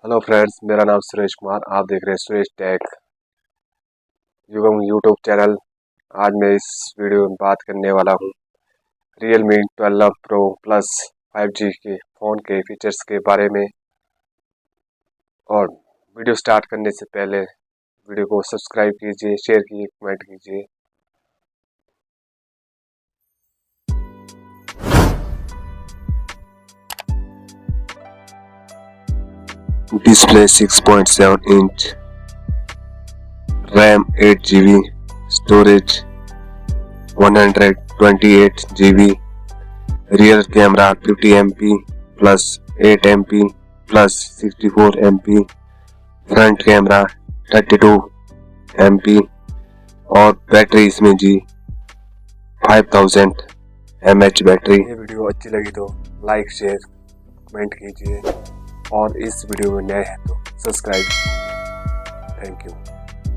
Hello friends, मेरा नाम सुरेश कुमार। आप देख रहे हैं सुरेश टेक युगम यूट्यूब चैनल। आज मैं इस वीडियो में बात करने वाला हूँ Realme 12 Pro Plus 5G के फ़ोन के फीचर्स के बारे में। और वीडियो स्टार्ट करने से पहले वीडियो को सब्सक्राइब कीजिए, शेयर कीजिए, कमेंट कीजिए। Display 6.7 inch, RAM 8 GB, storage 128 GB, rear camera 50 MP plus 8 MP plus 64 MP, front camera 32 MP और बैटरी इसमें जी 5000 mAh बैटरी। ये वीडियो अच्छी लगी तो लाइक शेयर कमेंट कीजिए और इस वीडियो में नए हैं तो सब्सक्राइब। Thank you.